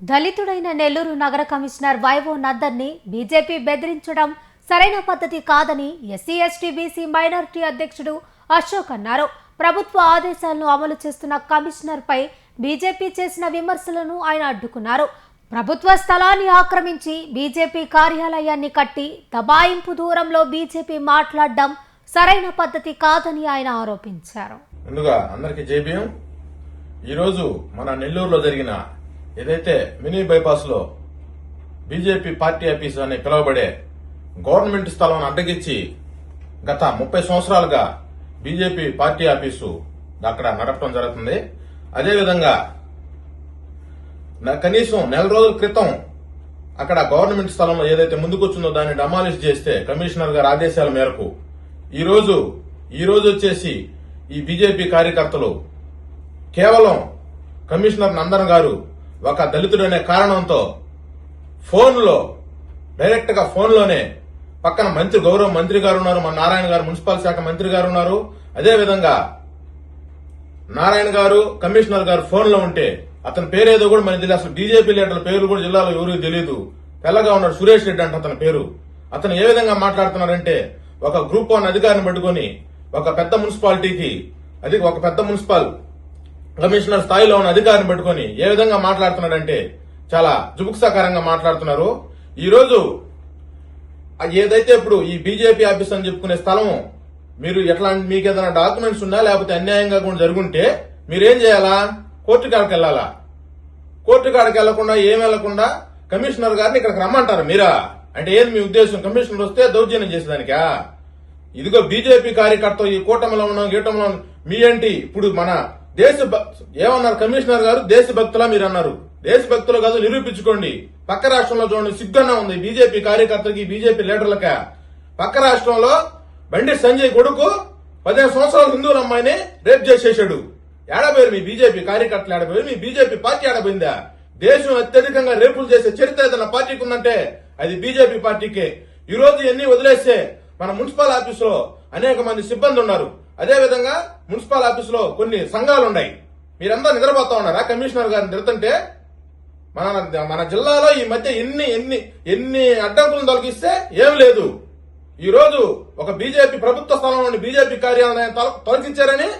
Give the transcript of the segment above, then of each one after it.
దళితుడైన నెల్లూరు నగర commissioner vivo నద్దర్ని BJP బెదిరించడం సరైన పద్ధతి కాదని ఎస్సీ ఎస్టీ బీసీ మైనారిటీ అధ్యక్షుడు అశోక్ అన్నారు. ప్రభుత్వ ఆదేశాలను అమలు చేస్తున్న కమిషనర్ పై బీజేపీ చేసిన విమర్శలను ఆయన అడ్డుకున్నారు. ప్రభుత్వ స్థలాన్ని ఆక్రమించి బీజేపీ కార్యాలయాన్ని కట్టి దబాయింపు దూరంలో బీజేపీ మాట్లాడడం సరైన పద్ధతి కాదని ఆయన ఆరోపించారు. ముందుగా అందరికీ జైభీం. ఈరోజు మన నెల్లూరులో జరిగిన ఏదైతే మినీ బైపాస్ లో బీజేపీ పార్టీ ఆఫీసు అని పిలువబడే గవర్నమెంట్ స్థలం అడ్డగించి గత 30 సంవత్సరాలుగా బీజేపీ పార్టీ ఆఫీసు అక్కడ నడపడం జరుగుతుంది. అదేవిధంగా కనీసం నెల రోజుల క్రితం అక్కడ గవర్నమెంట్ స్థలంలో ఏదైతే ముందుకొచ్చిందో దాన్ని డమాలిష్ చేస్తే కమిషనర్ గారి ఆదేశాల మేరకు ఈ రోజు వచ్చేసి ఈ బీజేపీ కార్యకర్తలు కేవలం కమిషనర్ నందన్ గారు ఒక దళితుడనే కారణంతో డైరెక్ట్ గా ఫోన్లోనే పక్కన గౌరవ మంత్రి గారు ఉన్నారు, మన నారాయణ గారు మున్సిపల్ శాఖ మంత్రి గారు ఉన్నారు. అదేవిధంగా నారాయణ గారు కమిషనర్ గారు ఫోన్ లో ఉంటే అతని పేరేదో కూడా మనకి తెలియదు. అసలు బీజేపీ లీడర్ల పేరు కూడా జిల్లాలో ఎవరికి తెలియదు. తెల్లగా ఉన్నాడు సురేష్ రెడ్డి అంటే అతని పేరు. అతను ఏ విధంగా మాట్లాడుతున్నారంటే ఒక గ్రూప్ 1 అధికారిని పట్టుకుని ఒక పెద్ద మున్సిపాలిటీకి ఒక పెద్ద మున్సిపల్ కమిషనర్ స్థాయిలో ఉన్న అధికారిని పెట్టుకుని ఏ విధంగా మాట్లాడుతున్నాడంటే చాలా జుగుప్సాకరంగా మాట్లాడుతున్నారు. ఈ రోజు ఏదైతే ఇప్పుడు ఈ బీజేపీ ఆఫీస్ అని చెప్పుకునే స్థలం మీకు ఏదైనా డాక్యుమెంట్స్ ఉన్నా లేకపోతే అన్యాయంగా కూడా జరుగుంటే మీరేం చేయాలా? కోర్టు కాడికి వెళ్లాలా? కోర్టు కాడికి వెళ్లకుండా ఏం వెళ్లకుండా కమిషనర్ గారిని ఇక్కడికి రమ్మంటారు మీరా? అంటే ఏది మీ ఉద్దేశం? కమిషనర్ వస్తే దౌర్జన్యం చేసేదానికా? ఇదిగో బీజేపీ కార్యకర్త ఈ కూటమిలో ఉన్నాం గీటంలో మీ ఏంటి ఇప్పుడు మన ఏమన్నారు కమిషనర్ గారు? దేశభక్తులా మీరు అన్నారు. దేశభక్తులు కాదు, నిరూపించుకోండి. పక్క రాష్ట్రంలో చూడండి, సిగ్గున్నా ఉంది బీజేపీ కార్యకర్తలకి బీజేపీ లీడర్లక. పక్క రాష్ట్రంలో బండి సంజయ్ కొడుకు 15 సంవత్సరాల హిందువుల అమ్మాయిని రేప్ చేసేశాడు. ఏడబోయారు మీ బీజేపీ కార్యకర్తలు? ఏడబోయారు మీ బీజేపీ పార్టీ? ఏడబోయిందా? దేశం అత్యధికంగా రేపులు చేసే చరిత్ర ఏదైనా పార్టీకి ఉందంటే అది బీజేపీ పార్టీకే. ఈ రోజు ఎన్ని వదిలేస్తే మన మున్సిపల్ ఆఫీసులో అనేక మంది సిబ్బంది ఉన్నారు. అదేవిధంగా మున్సిపల్ ఆఫీసులో కొన్ని సంఘాలు ఉన్నాయి. మీరంతా నిద్రపోతా ఉన్నారా? కమిషనర్ గారిని తిడుతుంటే మన జిల్లాలో ఈ మధ్య ఎన్ని అడ్డంకులను తొలగిస్తే ఏం లేదు. ఈ రోజు ఒక బీజేపీ ప్రభుత్వ స్థలం నుండి బీజేపీ కార్యాలయం తొలగించారని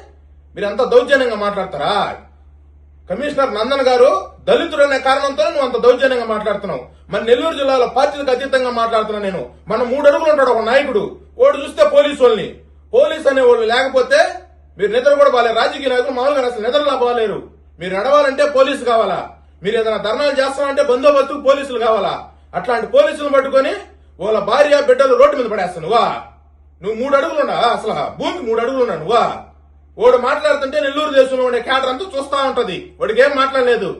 మీరంతా దౌర్జన్యంగా మాట్లాడతారా? కమిషనర్ నందన్ గారు దళితుడనే కారణంతో నువ్వు అంత దౌర్జన్యంగా మాట్లాడుతున్నావు. మన నెల్లూరు జిల్లాలో పార్టీలకు అతీతంగా మాట్లాడుతున్నా నేను. మన 3 అడుగులు ఉంటాడు ఒక నాయకుడు. ఓడు చూస్తే పోలీసు అనేవాళ్ళు లేకపోతే మీరు నిద్ర కూడా బాలేరు. రాజకీయ నాయకులు మామూలుగా అసలు నిద్రలా బాలేరు. మీరు నడవాలంటే పోలీసు కావాలా? మీరు ఏదైనా ధర్నాలు చేస్తామంటే బందోబస్తు పోలీసులు కావాలా? అట్లాంటి పోలీసులను పట్టుకుని వాళ్ళ భార్య బిడ్డలు రోడ్డు మీద పడేస్తాను నువ్వు 3 అడుగులు ఉన్నా? అసలు భూమికి 3 అడుగులు ఉన్నా నువ్వా? ఓడు మాట్లాడుతుంటే నెల్లూరు దేశంలో ఉండే క్యాడర్ అంతా చూస్తా ఉంటది. వాడికి ఏం మాట్లాడలేదు.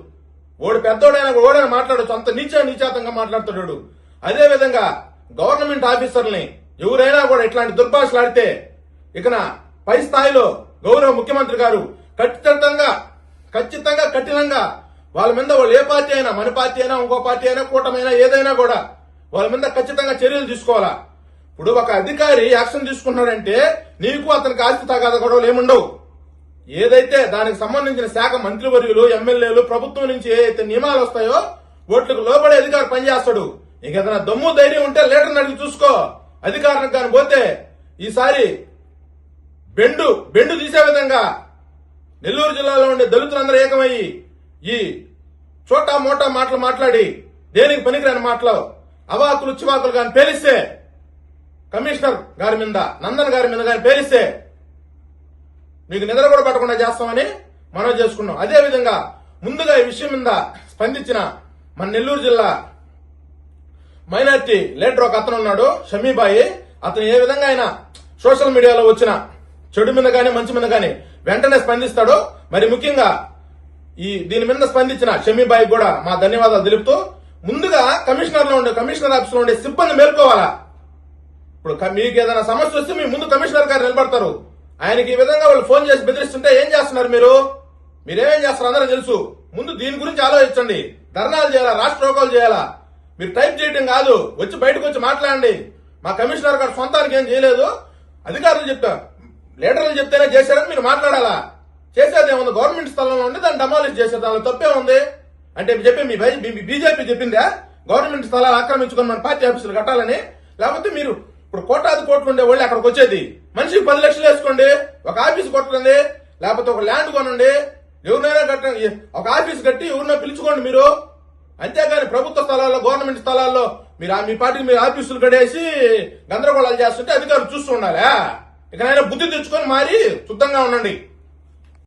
ఓడు పెద్దోడైనా ఓడైనా మాట్లాడచ్చు. అంత నీచాతంగా మాట్లాడుతాడు. అదే విధంగా గవర్నమెంట్ ఆఫీసర్ని ఎవరైనా కూడా ఇట్లాంటి దుర్భాషలు ఆడితే ఇకన పై స్థాయిలో గౌరవ ముఖ్యమంత్రి గారు ఖచ్చితంగా కఠినంగా వాళ్ళ మీద వాళ్ళు ఏ పార్టీ అయినా, మన పార్టీ అయినా ఇంకో పార్టీ అయినా కూటమైనా ఏదైనా కూడా వాళ్ళ మీద ఖచ్చితంగా చర్యలు తీసుకోవాలా. ఇప్పుడు ఒక అధికారి యాక్షన్ తీసుకున్నాడంటే నీకు అతనికి ఆస్తి తగాద గొడవలు ఏముండవు. ఏదైతే దానికి సంబంధించిన శాఖ మంత్రివర్యులు ఎమ్మెల్యేలు ప్రభుత్వం నుంచి ఏదైతే నియమాలు వస్తాయో ఓట్లకు లోబడే అధికారి పనిచేస్తాడు. నీకు ఏదైనా దమ్ము ధైర్యం ఉంటే లీడర్ని అడిగి చూసుకో. అధికారులకు కానీ పోతే ఈసారి బెండు తీసే విధంగా నెల్లూరు జిల్లాలో ఉండే దళితులందరూ ఏకమయ్యి ఈ చోటా మోటా మాటలు మాట్లాడి దేనికి పనికిరాని మాటలు అవాకులు చివాకులు కానీ పేలిస్తే కమిషనర్ గారి మీద నందన్ గారి మీద కానీ పేలిస్తే మీకు నిద్ర కూడా పట్టకుండా చేస్తామని మనం చేసుకున్నాం. అదేవిధంగా ముందుగా ఈ విషయం మీద స్పందించిన మన నెల్లూరు జిల్లా మైనార్టీ లీడర్ ఒక అతను ఉన్నాడు, షమీబాయి. అతను ఏ విధంగా అయినా సోషల్ మీడియాలో వచ్చిన చెడు మీద గానీ మంచి మీద గానీ వెంటనే స్పందిస్తాడు. మరి ముఖ్యంగా దీని మీద స్పందించిన షమీబాయి కూడా మా ధన్యవాదాలు తెలుపుతూ ముందుగా కమిషనర్ ఆఫీస్ లో ఉండే సిబ్బంది మేల్కోవాలా. ఇప్పుడు మీకు ఏదైనా సమస్య వస్తే మీ ముందు కమిషనర్ గారు నిలబడతారు. ఆయనకి ఈ విధంగా వాళ్ళు ఫోన్ చేసి బెదిరిస్తుంటే ఏం చేస్తున్నారు? మీరేమేం చేస్తారు అందరూ తెలుసు. ముందు దీని గురించి ఆలోచించండి. ధర్నాలు చేయాలా? రాష్ట్ర రోగాలు చేయాలా? మీరు టైప్ చేయడం కాదు, వచ్చి బయటకు వచ్చి మాట్లాడండి. మా కమిషనర్ గారు సొంతానికి ఏం చేయలేదు, అధికారులు చెప్తారు, లీడర్లు చెప్తేనే చేశారని మీరు మాట్లాడాలా? చేసేదేముంది? గవర్నమెంట్ స్థలంలో ఉండి దాన్ని డమాలిష్ చేసే దానిలో తప్పే ఉంది. అంటే చెప్పి మీ బీజేపీ చెప్పిందా గవర్నమెంట్ స్థలాలు ఆక్రమించుకొని మన పార్టీ ఆఫీసులు కట్టాలని? లేకపోతే మీరు ఇప్పుడు కోటాది కోట్లు ఉండే వాళ్ళు అక్కడికి వచ్చేది మనిషికి 10 లక్షలు వేసుకోండి, ఒక ఆఫీస్ కొట్టండి, లేకపోతే ఒక ల్యాండ్ కొనండి, ఎవరినైనా కట్టండి, ఒక ఆఫీస్ కట్టి ఎవరినో పిలుచుకోండి మీరు. అంతేగాని ప్రభుత్వ స్థలాల్లో గవర్నమెంట్ స్థలాల్లో మీరు మీ పార్టీకి మీరు ఆఫీసులు కడేసి గందరగోళాలు చేస్తుంటే అధికారులు చూస్తూ ఉండాలా? ఇకనైనా బుద్ధి తెచ్చుకొని మారి శుద్ధంగా ఉండండి.